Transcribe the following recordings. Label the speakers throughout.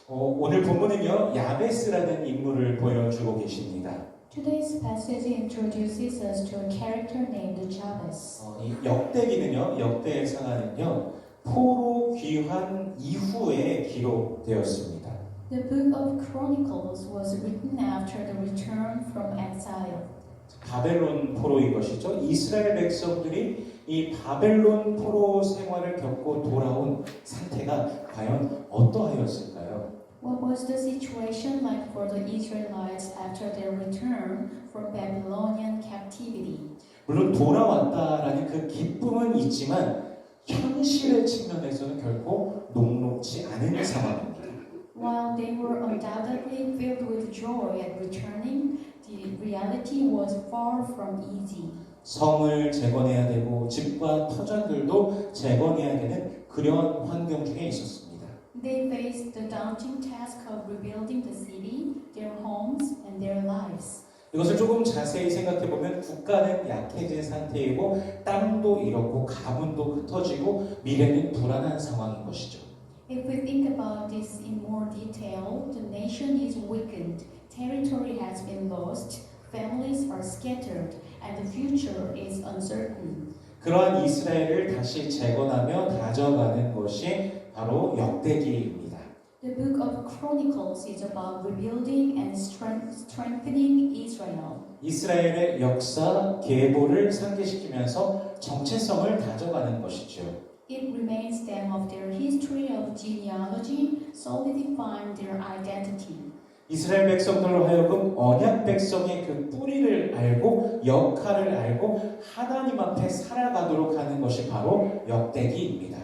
Speaker 1: 오늘 본문은요, 야베스라는 인물을 보여주고 계십니다.
Speaker 2: Today's passage introduces us to a character named Jabez.
Speaker 1: 이 역대기는요, 역대의 상하는요, 포로 귀환 이후에 기록되었습니다.
Speaker 2: The book of Chronicles was written after the return from exile.
Speaker 1: 바벨론 포로인 것이죠. 이스라엘 백성들이 이 바벨론 포로 생활을 겪고 돌아온 상태가 과연 어떠하였을까요?
Speaker 2: What was the situation like for the Israelites after their return from Babylonian captivity?
Speaker 1: 물론 돌아왔다라는 그 기쁨은 있지만 현실의 측면에서는 결코 녹록지 않은 상황입니다.
Speaker 2: While they were undoubtedly filled with joy at returning, the reality was far from easy.
Speaker 1: 성을 재건해야 되고 집과 터전들도 재건해야 되는 그런 환경 중에 있었습니다.
Speaker 2: They faced the daunting task of rebuilding the city, their homes, and their lives.
Speaker 1: 이것을 조금 자세히 생각해 보면 국가는 약해진 상태이고 땅도 잃었고 가문도 흩어지고 미래는 불안한 상황인 것이죠.
Speaker 2: If we think about this in more detail, the nation is weakened, territory has been lost, families are scattered, and the future is uncertain.
Speaker 1: 그러한 이스라엘을 다시 재건하며 다져가는 것이 바로 역대기입니다.
Speaker 2: The book of Chronicles is about rebuilding and strengthening Israel.
Speaker 1: 이스라엘의 역사, 계보를 상기시키면서 정체성을 다져가는 것이죠.
Speaker 2: It reminds them of their history of genealogy, solidifying their identity.
Speaker 1: 이스라엘 백성들로 하여금 언약 백성의 그 뿌리를 알고 역할을 알고 하나님 앞에 살아가도록 하는 것이 바로 역대기입니다.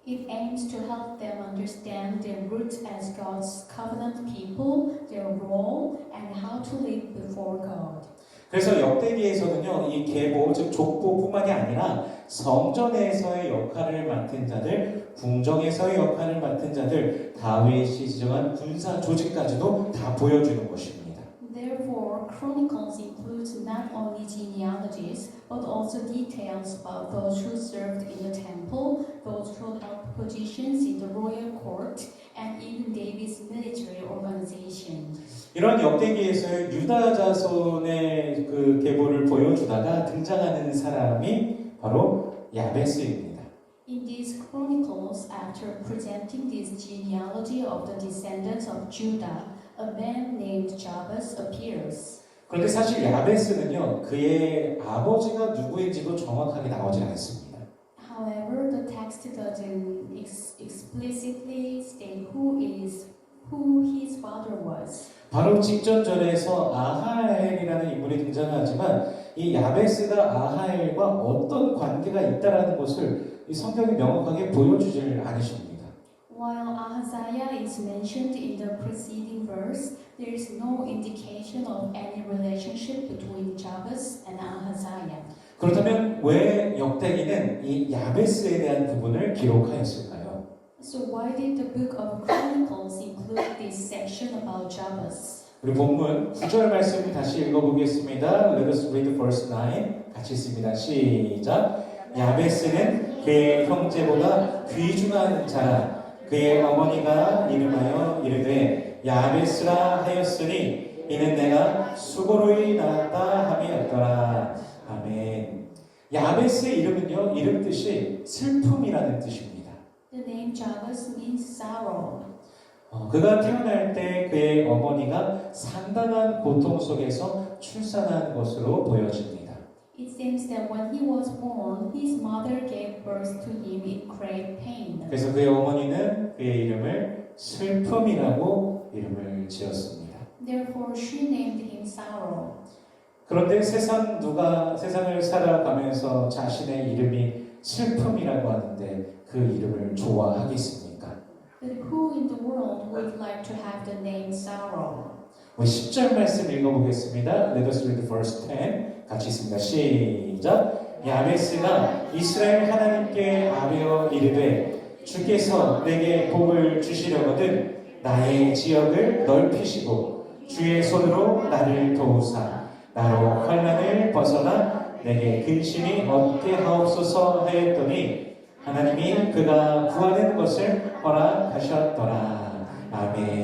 Speaker 2: It aims to help them understand their roots as God's covenant people, their role, and how to live before God.
Speaker 1: 그래서 역대기에서는요, 이 계보, 즉 족보뿐만이 아니라 성전에서의 역할을 맡은 자들, 궁정에서의 역할을 맡은 자들, 다윗이 지정한 군사 조직까지도 다 보여주는 것입니다.
Speaker 2: Therefore, Chronicles includes not only genealogies, but also details about those who served in the temple, those who held positions in the royal court, and even David's military organization.
Speaker 1: 이런 역대기에서의 유다 자손의 그 계보를 보여주다가 등장하는 사람이 바로 야베스입니다.
Speaker 2: In these chronicles, after presenting this genealogy of the descendants of Judah, a man named Jabez appears.
Speaker 1: 그런데 사실 야베스는요, 그의 아버지가 누구인지도 정확하게 나오지 않습니다.
Speaker 2: However, the text doesn't explicitly state who his father was.
Speaker 1: 바로 직전절에서 아하엘이라는 인물이 등장하지만 이 야베스가 아하엘과 어떤 관계가 있다라는 것을 이 성경이 명확하게 보여주질 않으십니다.
Speaker 2: While Ahaziah is mentioned in the preceding verse, there is no indication of any relationship between Jabez and Ahaziah.
Speaker 1: 그렇다면 왜 역대기는 이 야베스에 대한 부분을 기록하였을까요?
Speaker 2: So why did the book of Chronicles include this section about Jabez?
Speaker 1: 우리 본문 9절 말씀을 다시 읽어보겠습니다. Let us read verse 9. 같이 읽습니다. 시작. 야베스는 그의 형제보다 귀중한 자라. 그의 어머니가 이름하여 이르되 야베스라 하였으니 이는 내가 수고로이 낳았다 함이었더라. 아멘. 야베스의 이름은요, 이름 뜻이 슬픔이라는 뜻입니다.
Speaker 2: The name Jabez means sorrow.
Speaker 1: 그가 태어날 때 그의 어머니가 상당한 고통 속에서 출산한 것으로 보여집니다.
Speaker 2: It seems that when he was born, his mother gave birth to him in great pain.
Speaker 1: 그래서 그의 어머니는 그의 이름을 슬픔이라고 이름을 지었습니다.
Speaker 2: Therefore, she named him Sorrow.
Speaker 1: 그런데 세상을 살아가면서 자신의 이름이 슬픔이라고 하는데 그 이름을 좋아하겠습니까?
Speaker 2: But who in the world would like to have the name Sorrow?
Speaker 1: 우리 10절 말씀 읽어보겠습니다. Let us read verse 10. 같이 있습니다. 시작. 야베스가 이스라엘 하나님께 아뢰어 이르되 주께서 내게 복을 주시려거든 나의 지역을 넓히시고 주의 손으로 나를 도우사 나로 환난을 벗어나 내게 근심이 없게 하옵소서 하였더니 하나님이 그가 구하는 것을 허락하셨더라. 아멘.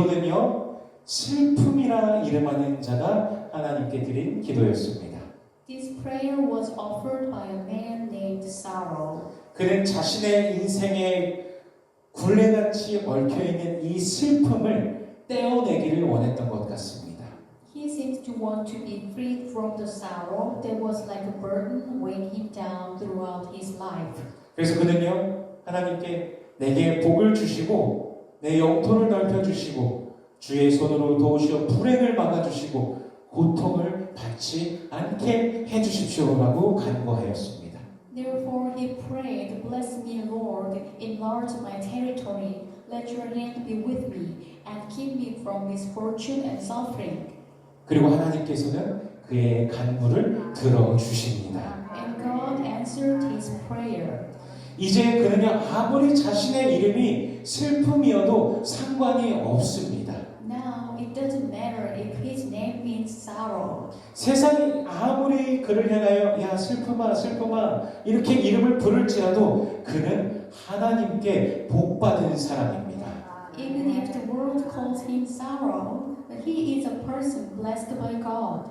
Speaker 1: 기도는요, 슬픔이라 이름하는 자가 하나님께 드린 기도였습니다.
Speaker 2: This prayer was offered by a man named Sorrow.
Speaker 1: 그는 자신의 인생에 굴레같이 얽혀있는 이 슬픔을 떼어내기를 원했던 것 같습니다.
Speaker 2: He seems to want to be freed from the sorrow that was like a burden weighing him down throughout his life.
Speaker 1: 그래서 그는요, 하나님께 내게 복을 주시고 내 영토를 넓혀주시고 주의 손으로 도우시어 불행을 막아주시고 고통을 받지 않게 해주십시오라고 간구하였습니다.
Speaker 2: Therefore he prayed, Bless me, Lord, enlarge my territory, let your hand be with me, and keep me from misfortune and suffering.
Speaker 1: 그리고 하나님께서는 그의 간구를 들어주십니다.
Speaker 2: And God answered his prayer.
Speaker 1: 이제 그는요, 아무리 자신의 이름이 슬픔이어도 상관이 없습니다.
Speaker 2: Now it doesn't matter if his name means sorrow.
Speaker 1: 세상이 아무리 그를 향하여 야 슬픔아 슬픔아 이렇게 이름을 부를지라도 그는 하나님께 복받은 사람입니다.
Speaker 2: Even if the world calls him sorrow, but he is a person blessed by God.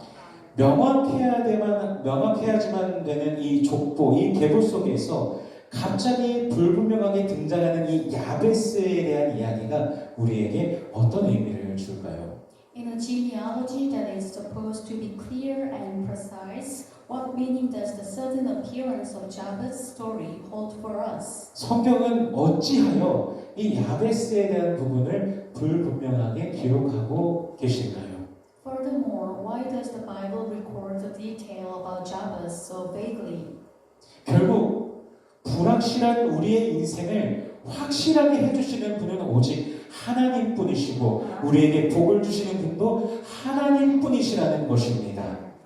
Speaker 1: 명확해야지만 되는 이 족보, 이 계보 속에서 갑자기 불분명하게 등장하는 이 야베스에 대한 이야기가 우리에게 어떤 의미를 줄까요?
Speaker 2: In a genealogy that is supposed to be clear and precise, what meaning does the sudden appearance of Jabez's story hold for us?
Speaker 1: 성경은 어찌하여 이 야베스에 대한 부분을 불분명하게 기록하고 계실까요?
Speaker 2: Furthermore, why does the Bible record the detail about Jabez so vaguely?
Speaker 1: 결국 불확실한 우리의 인생을 확실하게 해주시는 분은 오직 하나님뿐이시고 우리에게 복을 주시는 분도 하나님뿐이시라는 것입니다.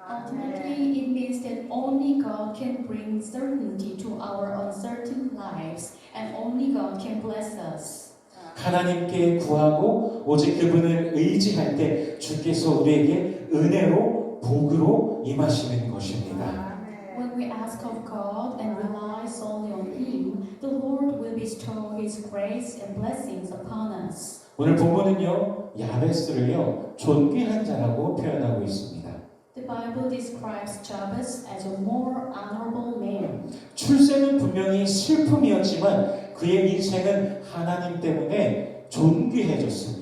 Speaker 2: Ultimately, it means that only God can bring certainty to our uncertain lives, and only God can bless us.
Speaker 1: 하나님께 구하고 오직 그분을 의지할 때 주께서 우리에게 은혜로 복으로 임하시는 것입니다.
Speaker 2: When we ask of God and rely solely on Him, the Lord will bestow His grace and blessings upon us.
Speaker 1: 오늘 본문은요, 야베스를요, 존귀한 자라고 표현하고 있습니다.
Speaker 2: The Bible describes Jabez as a more honorable man.
Speaker 1: 출생은 분명히 슬픔이었지만 그의 인생은 하나님 때문에 존귀해졌습니다.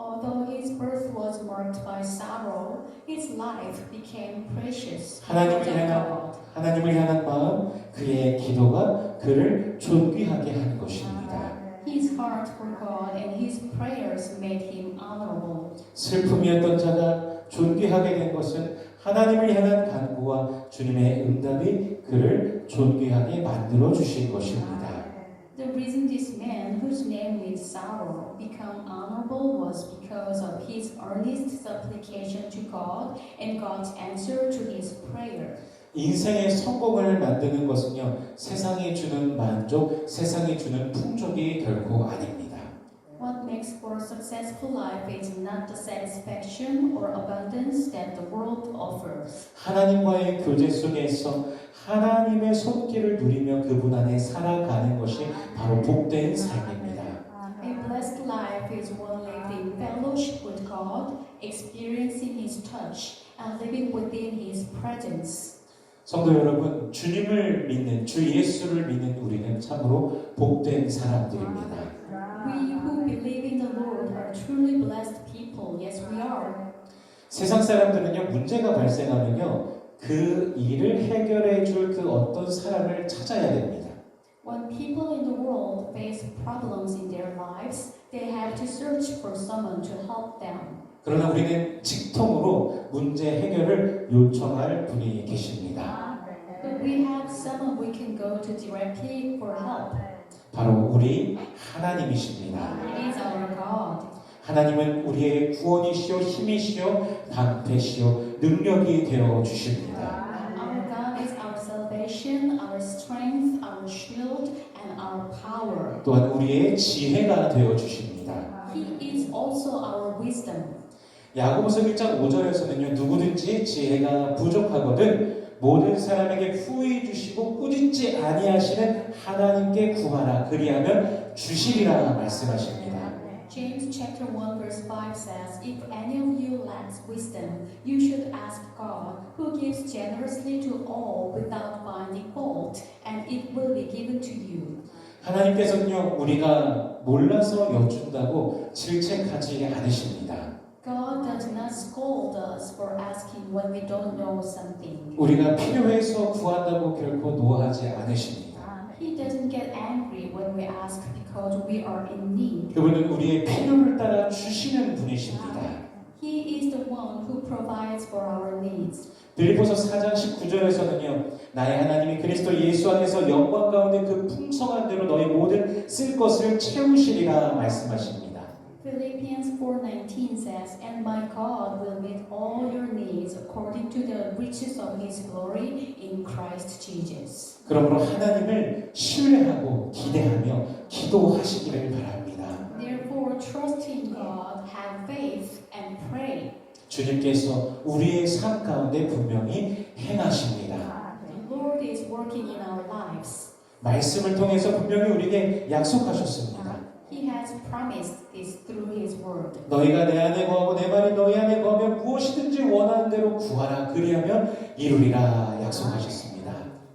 Speaker 2: Although his birth was marked by sorrow, his life became precious.
Speaker 1: 하나님을 향한 마음, 그의 기도가 그를 존귀하게 한 것입니다.
Speaker 2: His heart for God and his prayers made him honorable.
Speaker 1: 슬픔이었던 자가 존귀하게 된 것은 하나님을 향한 간구와 주님의 응답이 그를 존귀하게 만들어 주신 것입니다.
Speaker 2: The reason this man, whose name means sorrow, became honorable was because of his earnest supplication to God and God's answer to his prayer.
Speaker 1: 인생의 성공을 만드는 것은요, 세상이 주는 만족, 세상이 주는 풍족이 결코 아닙니다.
Speaker 2: What makes for a successful life is not the satisfaction or abundance that the world offers.
Speaker 1: 하나님과의 교제 속에서 하나님의 손길을 누리며 그분 안에 살아가는 것이 바로 복된 삶입니다.
Speaker 2: A blessed life is one lived in fellowship with God, experiencing His touch, and living within His presence.
Speaker 1: 성도 여러분, 주님을 믿는, 주 예수를 믿는 우리는 참으로 복된 사람들입니다.
Speaker 2: We who believe in the Lord are truly blessed people. Yes, we are.
Speaker 1: 세상 사람들은요, 문제가 발생하면요, 그 일을 해결해 줄 그 어떤 사람을 찾아야 됩니다.
Speaker 2: When people in the world face problems in their lives, they have to search for someone to help them.
Speaker 1: 그러나 우리는 직통으로 문제 해결을 요청할 분이 계십니다.
Speaker 2: But we have someone we can go to directly for help.
Speaker 1: 바로 우리 하나님이십니다.
Speaker 2: He is our God.
Speaker 1: 하나님은 우리의 구원이시오, 힘이시오, 방패시오, 능력이 되어 주십니다.
Speaker 2: Our God is our salvation, our strength, our shield, and our power.
Speaker 1: 또한 우리의 지혜가 되어 주십니다.
Speaker 2: He is also our wisdom.
Speaker 1: 야고보서 1장 5절에서는요, 누구든지 지혜가 부족하거든 모든 사람에게 후히 주시고 꾸짖지 아니하시는 하나님께 구하라 그리하면 주시리라 말씀하십니다.
Speaker 2: James chapter 1 verse 5 says, if any of you lacks wisdom, you should ask God, who gives generously to all without finding fault, and it will be given to you.
Speaker 1: 하나님께서는요, 우리가 몰라서 여쭌다고 질책하지 않으십니다.
Speaker 2: God does not scold us for asking when we don't know something.
Speaker 1: 우리가 필요해서 구한다고 결코 노하지 않으십니다.
Speaker 2: He doesn't get angry when we ask because we are in need.
Speaker 1: 그분은 우리의 필요를 따라 주시는 분이십니다.
Speaker 2: He is the one who provides for our needs.
Speaker 1: 빌립보서 4장 19절에서는요, 나의 하나님이 그리스도 예수 안에서 영광 가운데 그 풍성한 대로 너희 모든 쓸 것을 채우시리라 말씀하십니다.
Speaker 2: Philippians 4:19 says, and my God will meet all your needs according to the riches of His glory in Christ Jesus.
Speaker 1: 그러므로 하나님을 신뢰하고 기대하며 기도하시기를 바랍니다.
Speaker 2: Therefore, trust in God, have faith, and pray.
Speaker 1: 주님께서 우리의 삶 가운데 분명히 행하십니다.
Speaker 2: The Lord is working in our lives.
Speaker 1: 말씀을 통해서 분명히 우리에게 약속하셨습니다.
Speaker 2: He has promised this through His word.
Speaker 1: 너희가 내 안에 거하고 내 말이 너희 안에 거하면 무엇이든지 원하는 대로 구하라 그리하면 이루리라 약속하셨습니다.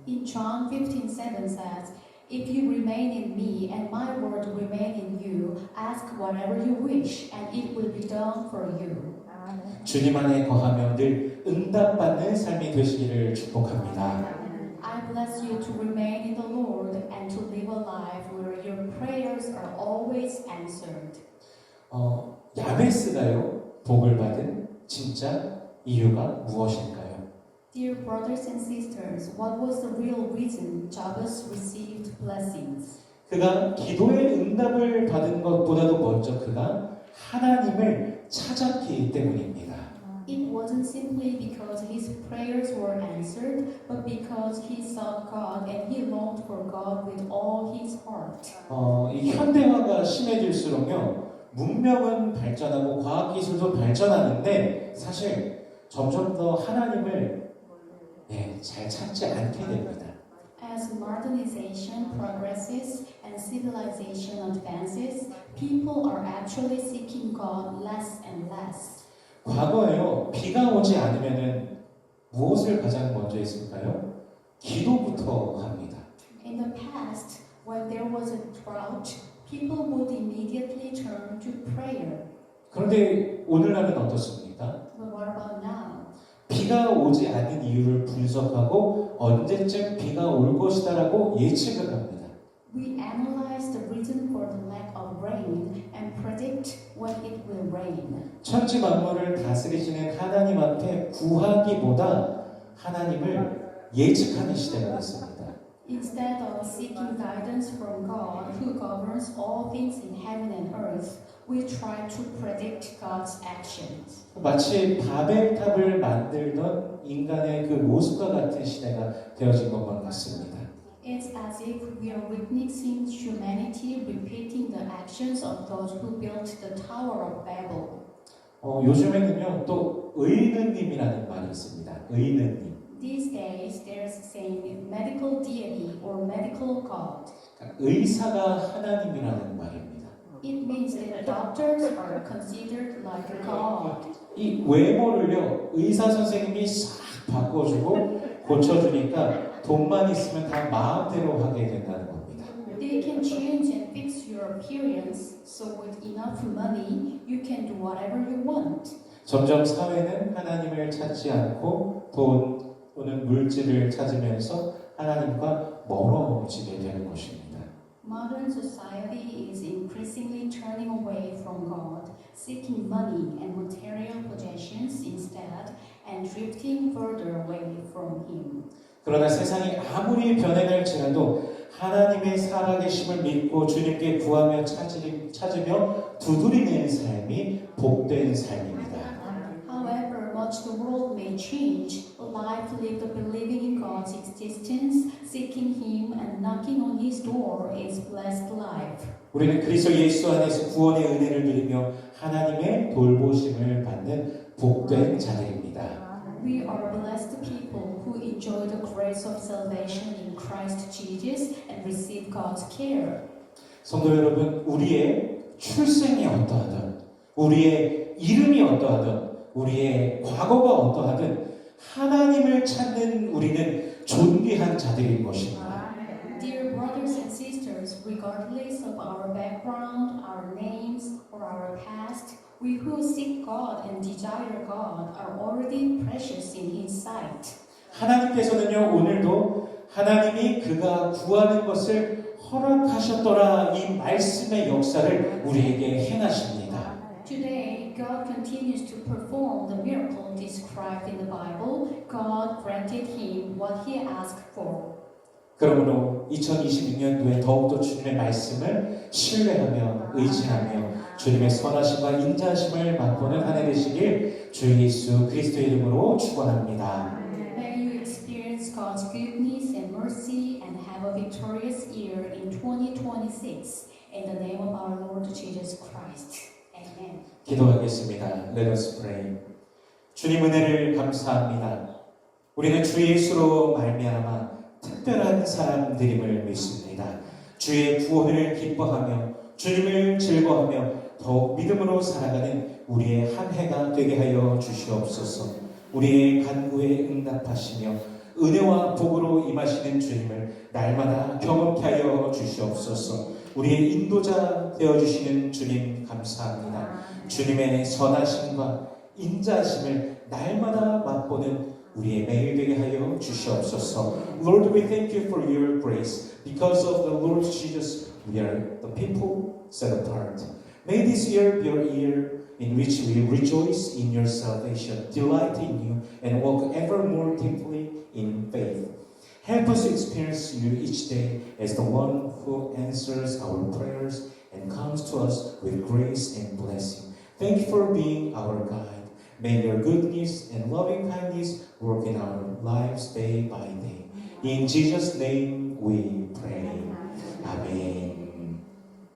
Speaker 2: In John 15:7 says, if you remain in me and my word remain in you, ask whatever you wish and it will be done for you.
Speaker 1: 주님 안에 거하며 늘 응답받는 삶이 되시기를 축복합니다.
Speaker 2: I bless you to remain in the Lord and to live a life where your prayers are always answered.
Speaker 1: 야베스가요 복을 받은 진짜 이유가 무엇일까요?
Speaker 2: Dear brothers and sisters, what was the real reason Jabez received blessings?
Speaker 1: 그가 기도의 응답을 받은 것보다도 먼저 그가 하나님을 찾았기 때문입니다.
Speaker 2: It wasn't simply because his prayers were answered, but because he sought God and he longed for God with all his heart.
Speaker 1: 이 현대화가 심해질수록요 문명은 발전하고 과학기술도 발전하는데 사실 점점 더 하나님을 잘 찾지 않게 됩니다.
Speaker 2: As modernization progresses and civilization advances, people are actually seeking God less and less.
Speaker 1: 과거에요 비가 오지 않으면은 무엇을 가장 먼저 했을까요? 기도부터 합니다.
Speaker 2: In the past, when there was a drought, people would immediately turn to prayer.
Speaker 1: 그런데 오늘날은 어떻습니까?
Speaker 2: But what about now?
Speaker 1: 비가 오지 않는 이유를 분석하고 언제쯤 비가 올 것이다라고 예측을 합니다.
Speaker 2: We analyze the reason for the lack of rain and predict when it will rain.
Speaker 1: 천지 만물을 다스리시는 하나님 앞에 구하기보다 하나님을 예측하는 시대가 됐습니다.
Speaker 2: Instead of seeking guidance from God, who governs all things in heaven and earth, we try to predict God's actions.
Speaker 1: 마치 바벨탑을 만들던 인간의 그 모습과 같은 시대가 되어진 것만 같습니다.
Speaker 2: It's as if we are witnessing humanity repeating the actions of those who built the Tower of Babel.
Speaker 1: 요즘에는요 또 의느님이라는 말이 있습니다. 의느님.
Speaker 2: These days, there's saying medical deity or medical god.
Speaker 1: 그러니까 의사가 하나님이라는 말입니다.
Speaker 2: It means that doctors are considered like God.
Speaker 1: 이 외모를요 의사 선생님이 싹 바꿔주고 고쳐주니까 돈만 있으면 다 마음대로 하게 된다는 겁니다.
Speaker 2: They can change and fix your appearance, so with enough money, you can do whatever you want.
Speaker 1: 점점 사회는 하나님을 찾지 않고 돈 또는 물질을 찾으면서 하나님과 멀어지게 되는 것입니다.
Speaker 2: Modern society is increasingly turning away from God, seeking money and material possessions instead, and drifting further away from Him.
Speaker 1: 그러나 세상이 아무리 변해갈지라도 하나님의 살아계심을 믿고 주님께 구하며 찾으며 두드리는 삶이 복된 삶입니다.
Speaker 2: However much the world may change, a life lived believing in God's existence, seeking Him and knocking on His door is blessed life.
Speaker 1: 우리는 그리스도 예수 안에서 구원의 은혜를 누리며 하나님의 돌보심을 받는 복된 자들입니다.
Speaker 2: We are blessed people who enjoy the grace of salvation in Christ Jesus and receive God's care.
Speaker 1: 성도 여러분, 우리의 출생이 어떠하든, 우리의 이름이 어떠하든, 우리의 과거가 어떠하든 하나님을 찾는 우리는 존귀한 자들인 것입니다.
Speaker 2: Dear brothers and sisters, regardless of our background, our names, or our past, we who seek God and desire God are already precious in His sight.
Speaker 1: 하나님께서는요, 오늘도 하나님이 그가 구하는 것을 허락하셨더라 이 말씀의 역사를 우리에게 행하십니다.
Speaker 2: Today, God continues to perform the miracle described in the Bible. God granted him what he asked for.
Speaker 1: 그러므로 2026년도에 더욱더 주님의 말씀을 신뢰하며 의지하며 주님의 선하심과 인자하심을 맛보는 한 해 되시길 주 예수 그리스도의 이름으로 축원합니다.
Speaker 2: May you experience God's goodness and mercy and have a victorious year in 2026. In the name of our Lord Jesus Christ. Amen.
Speaker 1: 기도하겠습니다. Let us pray. 주님 은혜를 감사합니다. 우리는 주 예수로 말미암아 특별한 사람들임을 믿습니다. 주의 구원을 기뻐하며 주님을 즐거워하며 더욱 믿음으로 살아가는 우리의 한 해가 되게 하여 주시옵소서. 우리의 간구에 응답하시며 은혜와 복으로 임하시는 주님을 날마다 경험케 하여 주시옵소서. 우리의 인도자 되어주시는 주님 감사합니다. 주님의 선하심과 인자하심을 날마다 맛보는 우리의 매일 되게 하여 주시옵소서. Lord, we thank you for your grace. Because of the Lord Jesus, we are the people set apart. May this year be a year in which we rejoice in your salvation, delight in you, and walk ever more deeply in faith. Help us to experience you each day as the one who answers our prayers and comes to us with grace and blessing. Thank you for being our guide. May your goodness and loving kindness work in our lives day by day. In Jesus' name we pray. Amen.